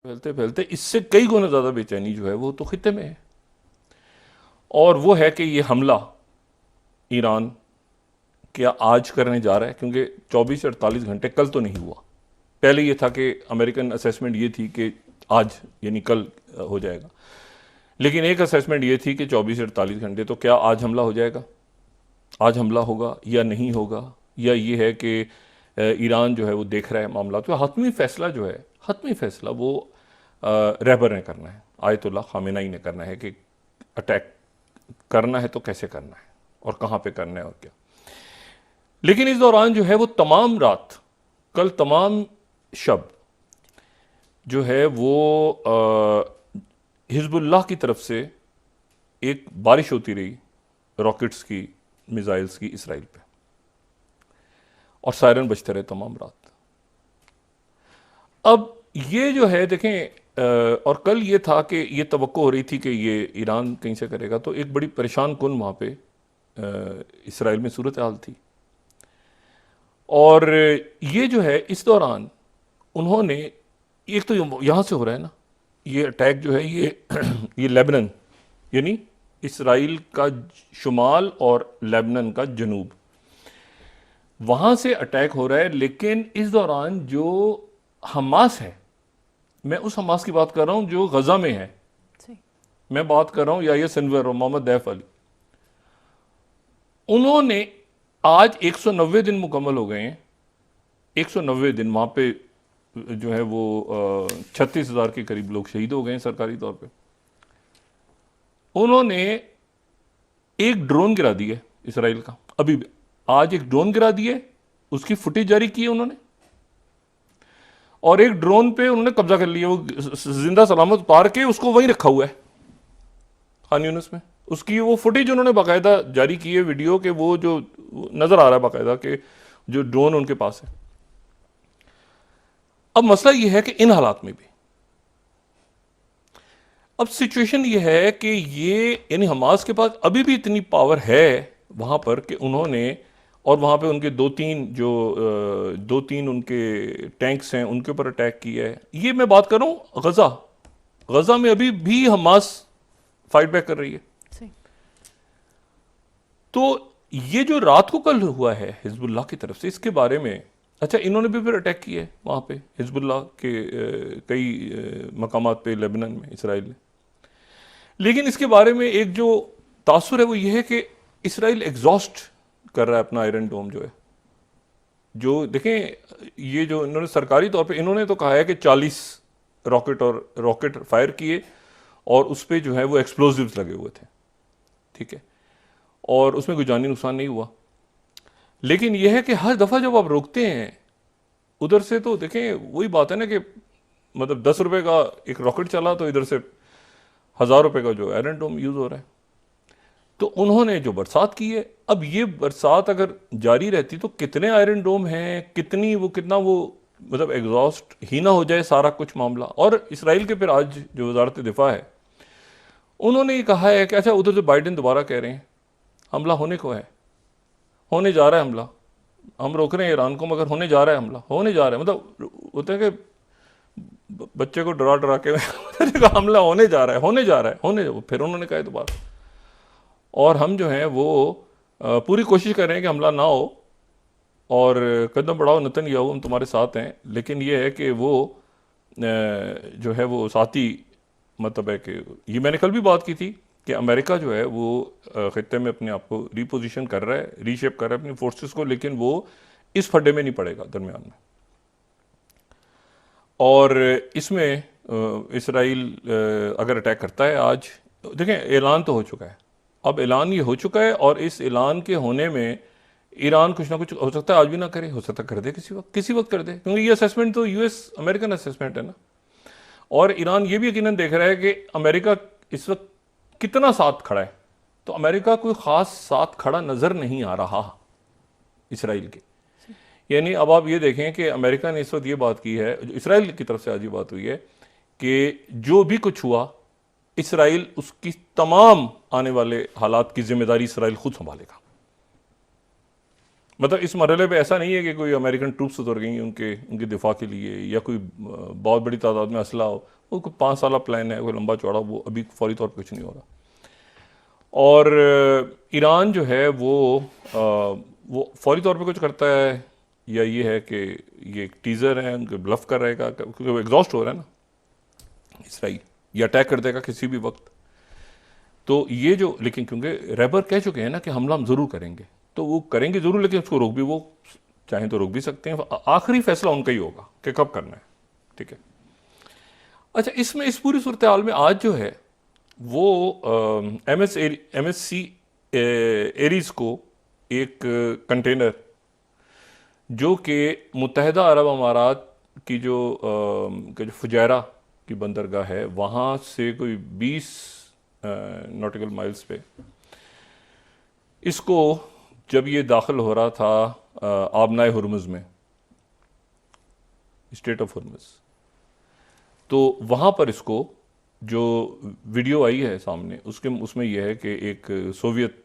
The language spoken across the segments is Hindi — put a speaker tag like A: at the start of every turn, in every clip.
A: फैलते फैलते इससे कई गुना ज़्यादा बेचैनी जो है वो तो खित्ते में है। और वो है कि ये हमला ईरान क्या आज करने जा रहा है, क्योंकि 24 से 48 घंटे कल तो नहीं हुआ। पहले ये था कि अमेरिकन असेसमेंट ये थी कि आज यानी कल हो जाएगा, लेकिन एक असेसमेंट ये थी कि 24 से 48 घंटे। तो क्या आज हमला हो जाएगा, आज हमला होगा या नहीं होगा, या ये है कि ईरान जो है वो देख रहा है मामला। तो हतमी फैसला जो है, हतमी फैसला वो रहबर ने करना है, आयतुल्लाह खामेनी ने करना है कि अटैक करना है तो कैसे करना है और कहाँ पे करना है और क्या। लेकिन इस दौरान जो है वो तमाम रात, कल तमाम शब जो है वो हिजबुल्लाह की तरफ से एक बारिश होती रही रॉकेट्स की, मिसाइल्स की इसराइल पे, और सायरन बजते रहे तमाम रात। अब ये जो है देखें, और कल ये था कि ये तवक्को हो रही थी कि ये ईरान कहीं से करेगा, तो एक बड़ी परेशान कुन वहाँ पे इसराइल में सूरत हाल थी। और ये जो है इस दौरान उन्होंने, एक तो यहाँ से हो रहा है ना ये अटैक जो है, ये लेबनन यानी इसराइल का शुमाल और लेबनन का जनूब, वहाँ से अटैक हो रहा है। लेकिन इस दौरान जो हमास है, मैं उस हमास की बात कर रहा हूँ जो गजा में है, मैं बात कर रहा हूँ याहिया सिनवर और मोहम्मद दैफ अली, उन्होंने आज 190 दिन मुकम्मल हो गए हैं। 190 दिन वहाँ पे जो है वो 36,000 के करीब लोग शहीद हो गए हैं सरकारी तौर पे। उन्होंने एक ड्रोन गिरा दी है इसराइल का, अभी आज एक ड्रोन गिरा दी है, उसकी फुटेज जारी की है उन्होंने, और एक ड्रोन पे उन्होंने कब्जा कर लिया, वो जिंदा सलामत उतार के उसको वहीं रखा हुआ है खान यूनिस में। उसकी वो फुटेज उन्होंने बाकायदा जारी की है, वीडियो के, वो जो नजर आ रहा है बाकायदा कि जो ड्रोन उनके पास है। अब मसला यह है कि इन हालात में भी अब सिचुएशन ये है कि ये यानी हमास के पास अभी भी इतनी पावर है वहां पर कि उन्होंने, और वहां पे उनके दो तीन उनके टैंक्स हैं, उनके ऊपर अटैक किया है। ये मैं बात कर रहा हूं गजा, गजा में अभी भी हमास फाइट बैक कर रही है। तो ये जो रात को कल हुआ है हिजबुल्लाह की तरफ से, इसके बारे में, अच्छा इन्होंने भी फिर अटैक किया है वहाँ पे हिजबुल्लाह के कई मकामात पे लेबनान में इसराइल ने। लेकिन इसके बारे में एक जो तासुर है वो ये है कि इसराइल एग्जॉस्ट कर रहा है अपना आयरन डोम जो है। जो देखें, ये जो इन्होंने सरकारी तौर पे इन्होंने तो कहा है कि 40 रॉकेट फायर किए और उस पर जो है वो एक्सप्लोजिव्स लगे हुए थे, ठीक है, और उसमें कोई जानी नुकसान नहीं हुआ। लेकिन यह है कि हर दफ़ा जब आप रोकते हैं उधर से, तो देखें वही बात है ना कि मतलब 10 रुपए का एक रॉकेट चला तो इधर से 1,000 रुपए का जो आयरन डोम यूज़ हो रहा है। तो उन्होंने जो बरसात की है, अब ये बरसात अगर जारी रहती तो कितने आयरन डोम हैं, कितना वो मतलब एग्जॉस्ट ही ना हो जाए सारा कुछ मामला। और इसराइल के फिर आज जो वजारत दिफा है, उन्होंने ये कहा है कि अच्छा उधर से बाइडेन दोबारा कह रहे हैं हमला होने को है, होने जा रहा है हमला, हम रोक रहे हैं ईरान को मगर होने जा रहा है हमला, होने जा रहा है, मतलब होता है कि बच्चे को डरा डरा के हमला होने जा रहा है, होने जा रहा है, फिर उन्होंने कहा दोबारा। और हम जो हैं वो पूरी कोशिश कर रहे हैं कि हमला ना हो, और कदम बढ़ाओ नेतन्याहू, हम तुम्हारे साथ हैं। लेकिन ये है कि वो जो है वो साथी, मतलब है कि ये मैंने कल भी बात की थी कि अमेरिका जो है वो खित्ते में अपने आप को रिपोजिशन कर रहा है, रीशेप कर रहा है अपनी फोर्सेस को, लेकिन वो इस फड्डे में नहीं पड़ेगा दरमियान में। और इसमें इसराइल अगर अटैक करता है आज, देखें ऐलान तो हो चुका है, अब ऐलान ये हो चुका है, और इस ऐलान के होने में ईरान कुछ ना कुछ हो सकता है आज भी ना करे, हो सकता है कर दे किसी वक्त कर दे, क्योंकि ये असेसमेंट तो यूएस अमेरिकन असेसमेंट है ना। और ईरान ये भी यकीनन देख रहा है कि अमेरिका इस वक्त कितना साथ खड़ा है। तो अमेरिका कोई ख़ास साथ खड़ा नज़र नहीं आ रहा इसराइल के। यानी अब आप ये देखें कि अमेरिका ने इस वक्त ये बात की है, इसराइल की तरफ से आज ये बात हुई है कि जो भी कुछ हुआ इसराइल उसकी तमाम आने वाले हालात की जिम्मेदारी इसराइल खुद संभालेगा। मतलब इस मरहले पे ऐसा नहीं है कि कोई अमेरिकन ट्रूप्स उतर गई उनके उनके दिफा के लिए, या कोई बहुत बड़ी तादाद में असला हो। वो कोई 5 साल प्लान है, कोई लंबा चौड़ा, वो अभी फौरी तौर पर कुछ नहीं हो रहा। और ईरान जो है वो फौरी तौर पे कुछ करता है, या ये है कि ये एक टीज़र है, उनको ब्लफ कर रहेगा, क्योंकि वो एग्जॉस्ट हो रहा है ना इसराइल, ये अटैक कर देगा किसी भी वक्त। तो ये जो, लेकिन क्योंकि रैबर कह चुके हैं ना कि हमला हम ज़रूर करेंगे, तो वो करेंगे ज़रूर, लेकिन उसको रोक भी वो चाहें तो रोक भी सकते हैं। आखिरी फैसला उनका ही होगा कि कब करना है। ठीक है। अच्छा, इसमें इस पूरी सूरत हाल में आज जो है वो MSC एरीज को एक कंटेनर जो कि मुत्तहदा अरब अमारात की जो फुजैरा की बंदरगाह है, वहाँ से कोई 20 नॉटिकल माइल्स पे इसको जब ये दाखिल हो रहा था आबनाए हुर्मुज़ में, स्टेट ऑफ हुर्मुज़, तो वहाँ पर इसको जो वीडियो आई है सामने उसमें यह है कि एक सोवियत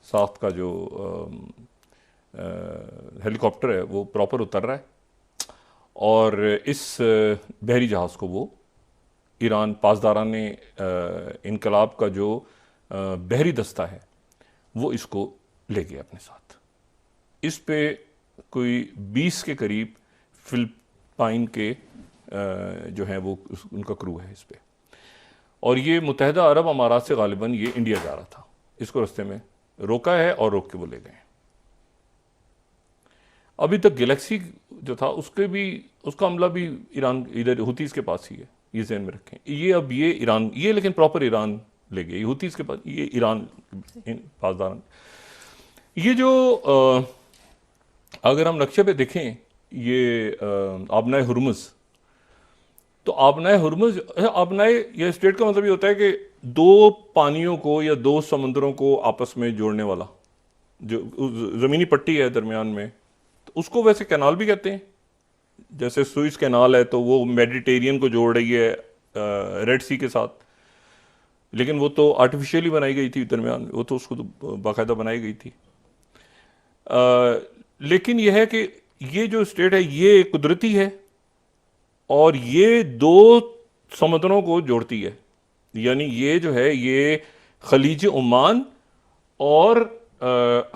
A: साख्त का जो हेलीकॉप्टर है वो प्रॉपर उतर रहा है, और इस बहरी जहाज़ को वो ईरान पासदारान इनकलाब का जो बहरी दस्ता है वो इसको ले गया अपने साथ। इस पे कोई 20 के करीब फिलिपाइन के जो हैं वो उनका क्रू है इस पे, और ये मुत्तहदा अरब अमारात से गालिबन ये इंडिया जा रहा था। इसको रास्ते में रोका है और रोक के वो ले गए। अभी तक गैलेक्सी जो था उसका हमला भी ईरान इधर हुतीस के पास ही है, ये ज़हन में रखें। ये अब ये ईरान, ये लेकिन प्रॉपर ईरान ले गए, हुतीस के पास, ये ईरान पासदार। ये जो अगर हम नक्शे पे देखें ये आबनाए हुर्मुज़, तो आबनाए हुर्मुज़, आबनाए ये स्टेट का मतलब ये होता है कि दो पानियों को या दो समुद्रों को आपस में जोड़ने वाला जो ज़मीनी पट्टी है दरमियान में, तो उसको वैसे कैनाल भी कहते हैं। जैसे सुइस कैनाल है तो वो मेडिटेरियन को जोड़ रही है रेड सी के साथ, लेकिन वो तो आर्टिफिशियली बनाई गई थी दरमियान में, वो तो उसको तो बाकायदा बनाई गई थी। लेकिन यह है कि ये जो स्टेट है ये कुदरती है और ये दो समुद्रों को जोड़ती है, यानी ये जो है ये खलीज ओमान और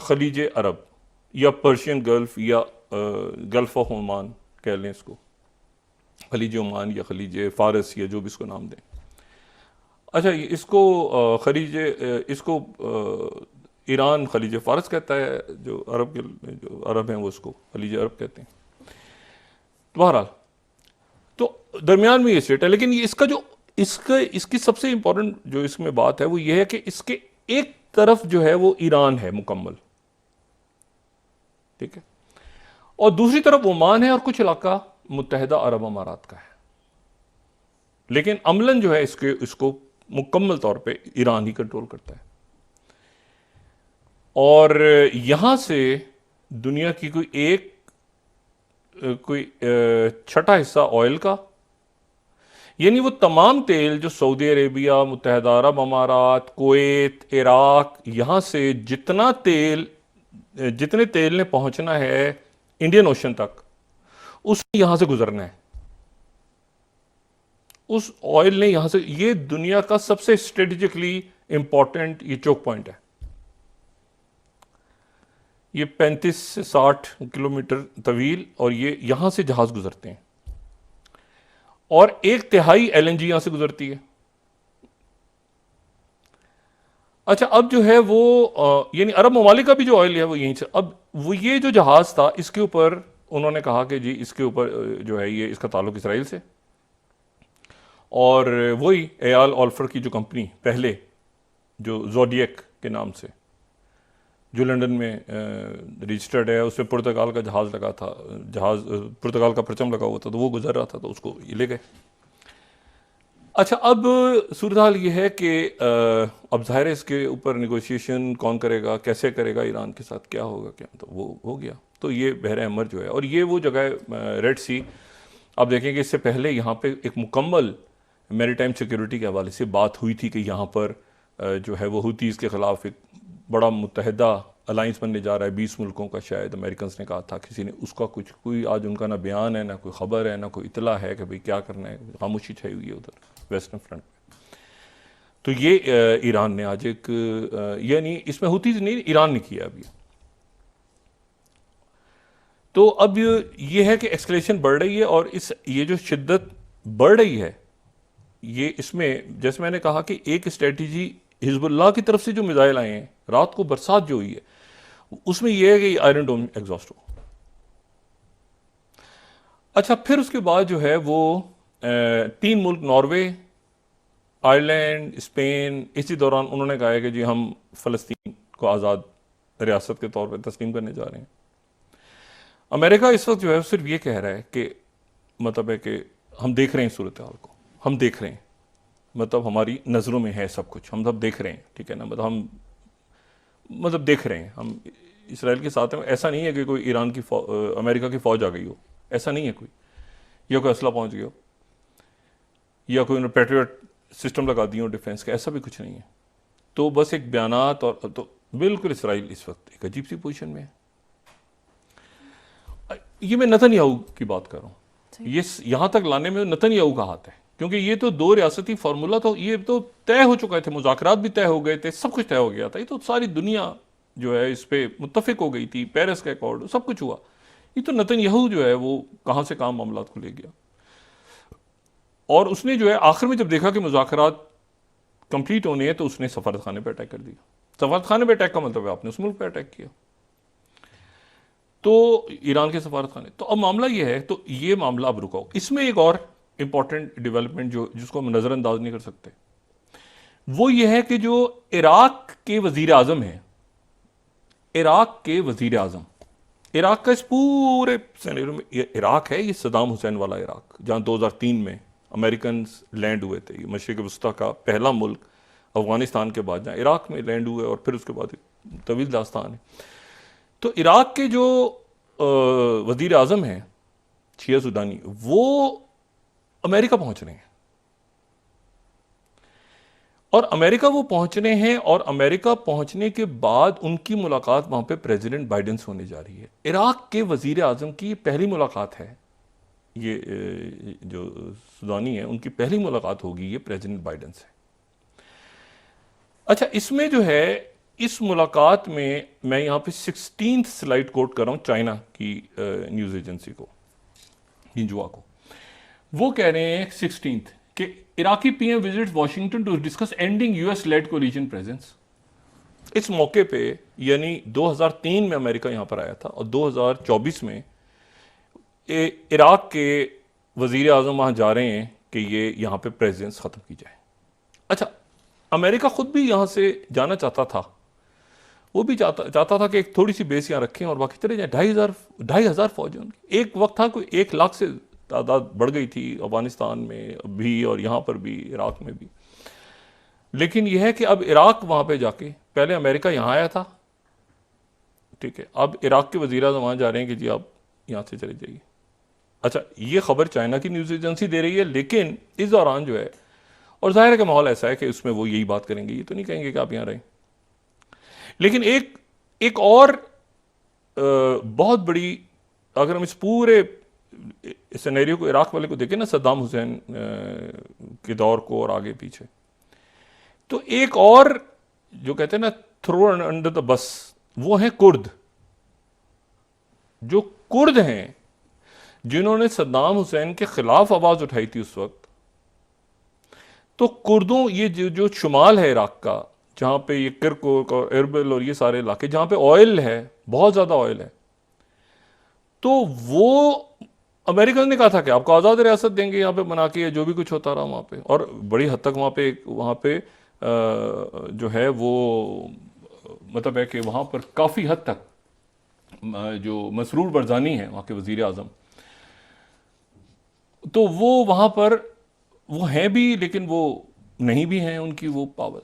A: खलीज अरब या पर्शियन गल्फ या गल्फ ऑफ ओमान कह लें इसको, खलीज ओमान या खलीज फारस या जो भी इसको नाम दें। अच्छा, इसको इसको ईरान खलीज फारस कहता है, जो अरब हैं वो उसको खलीज अरब कहते हैं। बहरहाल तो दरमियान में ये स्टेट है, लेकिन ये इसकी सबसे इंपॉर्टेंट जो इसमें बात है वो ये है कि इसके एक तरफ जो है वो ईरान है मुकम्मल, ठीक है, और दूसरी तरफ ओमान है और कुछ इलाका मुत्तहदा अरब अमारात का है। लेकिन अमलन जो है इसको मुकम्मल तौर पे ईरान ही कंट्रोल करता है। और यहां से दुनिया की कोई छठा हिस्सा ऑयल का, यानी वो तमाम तेल जो सऊदी अरेबिया, मुत्तहदा अरब अमारात, कुवैत, इराक, यहां से जितने तेल ने पहुंचना है इंडियन ओशन तक, उसने यहां से गुजरना है। उस ऑयल ने यहां से, ये दुनिया का सबसे स्ट्रेटेजिकली इंपॉर्टेंट ये चोक पॉइंट है। ये 35 से 60 किलोमीटर तवील, और ये यहां से जहाज गुजरते हैं, और 1/3 LNG यहां से गुजरती है। अच्छा, अब जो है वो यानी अरब ममालिक का भी जो ऑयल है वो यहीं से, अब वो ये जो जहाज था इसके ऊपर उन्होंने कहा कि जी इसके ऊपर जो है ये इसका ताल्लुक इसराइल से, और वही एयाल ऑल्फर की जो कंपनी पहले जो ज़ोडिएक के नाम से जो लंदन में रजिस्टर्ड है, उसमें पुर्तगाल का जहाज लगा था, पुर्तगाल का परचम लगा हुआ था, तो वो गुजर रहा था तो उसको ये ले गए। अच्छा, अब सूरत हाल ये है कि अब ज़ाहिर है इसके ऊपर नेगोशिएशन कौन करेगा, कैसे करेगा, ईरान के साथ क्या होगा, क्या, तो वो हो गया। तो ये बहर अहमर जो है, और ये वो जगह रेड सी, आप देखेंगे इससे पहले यहाँ पे एक मुकम्मल मैरीटाइम सिक्योरिटी के हवाले से बात हुई थी कि यहाँ पर जो है वो हुतीज़ के ख़िलाफ़ एक बड़ा मुत्तहदा अलाइंस बनने जा रहा है 20 मुल्कों का, शायद अमेरिकन ने कहा था, किसी ने उसका कुछ कोई आज उनका ना बयान है, ना कोई ख़बर है, ना कोई इतला है कि भाई क्या करना है, खामोशी छाई हुई है उधर वेस्टर्न फ्रंट में। तो ये ईरान ने आज एक यानी इसमें हुतीज़ नहीं, ईरान ने किया अभी। तो अब ये है कि एक्सकलेशन बढ़ रही है, और ये जो शिद्दत बढ़ रही है, ये इसमें जैसे मैंने कहा कि एक स्ट्रेटजी हिजबुल्लाह की तरफ से जो मिसाइल आए हैं, रात को बरसात जो हुई है, उसमें यह है कि आयरन डोम एग्जॉस्ट हो। अच्छा, फिर उसके बाद जो है वो 3 मुल्क नॉर्वे, आयरलैंड, स्पेन, इसी दौरान उन्होंने कहा है कि जी हम फ़लस्तीन को आज़ाद रियासत के तौर पर तस्लीम करने जा रहे हैं। अमेरिका इस वक्त जो है सिर्फ ये कह रहा है कि मतलब है कि हम देख रहे हैं सूरत हाल को, हम देख रहे हैं, मतलब हमारी नज़रों में है सब कुछ, हम सब देख रहे हैं, ठीक है ना, मतलब हम मतलब देख रहे हैं, हम इसराइल के साथ हैं। ऐसा नहीं है कि कोई ईरान की अमेरिका की फ़ौज आ गई हो, ऐसा नहीं है कोई, या कोई असला पहुंच गया हो, या कोई उन्होंने पेट्रियट सिस्टम लगा दिए हो डिफेंस का, ऐसा भी कुछ नहीं है। तो बस एक बयानात, और तो बिल्कुल इसराइल इस वक्त एक अजीब सी पोजीशन में है। ये मैं नेतन्याहू की बात कर रहा हूँ, ये यहाँ तक लाने में नेतन्याहू का हाथ है, क्योंकि ये तो 2 रियासती फार्मूला तो ये तो तय हो चुका थे, मुज़ाकरात भी तय हो गए थे, सब कुछ तय हो गया था, ये तो सारी दुनिया जो है इस पे मुत्तफिक हो गई थी, पेरिस का अकॉर्ड सब कुछ हुआ। ये तो नेतन्याहू जो है वो कहाँ से काम मामला को ले गया, और उसने जो है आखिर में जब देखा कि मुज़ाकरात कंप्लीट होने हैं, तो उसने सफारत खाने पर अटैक कर दिया। सफारत खाने पर अटैक का मतलब है आपने उस मुल्क पर अटैक किया, तो ईरान के सफारत खाने। तो अब मामला ये है, तो ये मामला अब रुकाओ। इसमें एक और इंपॉर्टेंट डेवलपमेंट जिसको हम नज़रअंदाज नहीं कर सकते, वो ये है कि जो इराक के वजीर आजम हैं, इराक के वजीर आजम, इराक का इस पूरे सिनेरियो में, ये इराक है, ये सदाम हुसैन वाला इराक, जहाँ 2003 में अमेरिकन लैंड हुए थे, ये मशरिक वस्ता का पहला मुल्क अफगानिस्तान के बाद जहाँ इराक में लैंड हुए, और फिर उसके बाद तवील दास्तान है। तो इराक के जो वजीर आजम हैं शिया सुडानी, वो अमेरिका पहुंच रहे हैं, और अमेरिका वो पहुंच रहे हैं, और अमेरिका पहुंचने के बाद उनकी मुलाकात वहां पे प्रेसिडेंट बाइडेन से होने जा रही है। इराक के वजीर आजम की पहली मुलाकात है, ये जो सुडानी है उनकी पहली मुलाकात होगी ये प्रेसिडेंट बाइडेन से। अच्छा, इसमें जो है इस मुलाकात में मैं यहाँ पे 16th स्लाइड कोट कर रहा हूँ चाइना की न्यूज़ एजेंसी को, हिंजुआ को। वो कह रहे हैं 16th कि Iraqi PM visit Washington to discuss ending US led coalition presence. इस मौके पे यानी 2003 में अमेरिका यहाँ पर आया था, और 2024 में इराक के वजीर आजम वहाँ जा रहे हैं कि ये यहाँ पे प्रेजेंस ख़त्म की जाए। अच्छा, अमेरिका खुद भी यहाँ से जाना चाहता था, वो भी चाहता था कि एक थोड़ी सी बेस यहाँ रखें और बाकी चले जाए। 2,500 फौज है उनकी। एक वक्त था कोई 1 लाख से तादाद बढ़ गई थी अफगानिस्तान में भी, और यहाँ पर भी, इराक में भी। लेकिन यह है कि अब इराक वहाँ पे जाके, पहले अमेरिका यहाँ आया था, ठीक है, अब इराक के वज़ीर आज़म वहाँ जा रहे हैं कि जी आप यहाँ से चले जाइए। अच्छा, ये खबर चाइना की न्यूज़ एजेंसी दे रही है, लेकिन इस दौरान जो है, और जाहिर है कि माहौल ऐसा है कि उसमें वो यही बात करेंगे, ये तो नहीं कहेंगे कि आप यहाँ रहें। लेकिन एक और बहुत बड़ी, अगर हम इस पूरे सिनेरियो को, इराक वाले को देखें ना, सद्दाम हुसैन के दौर को और आगे पीछे, तो एक और जो कहते हैं ना थ्रोन अंडर द बस, वो हैं कुर्द। जो कुर्द हैं जिन्होंने सद्दाम हुसैन के खिलाफ आवाज उठाई थी उस वक्त, तो कुर्दों, ये जो शुमाल है इराक का, जहाँ पे ये किरकुक और एरबिल और ये सारे इलाके जहाँ पे ऑयल है, बहुत ज़्यादा ऑयल है, तो वो अमेरिका ने कहा था कि आपको आज़ाद रियासत देंगे यहाँ पे बना के, जो भी कुछ होता रहा वहाँ पे। और बड़ी हद तक वहाँ पे जो है वो मतलब है कि वहाँ पर काफ़ी हद तक जो मसरूर बरजानी है वहाँ के वज़ीर आज़म, तो वो वहाँ पर वो हैं भी, लेकिन वो नहीं भी हैं, उनकी वो पावर।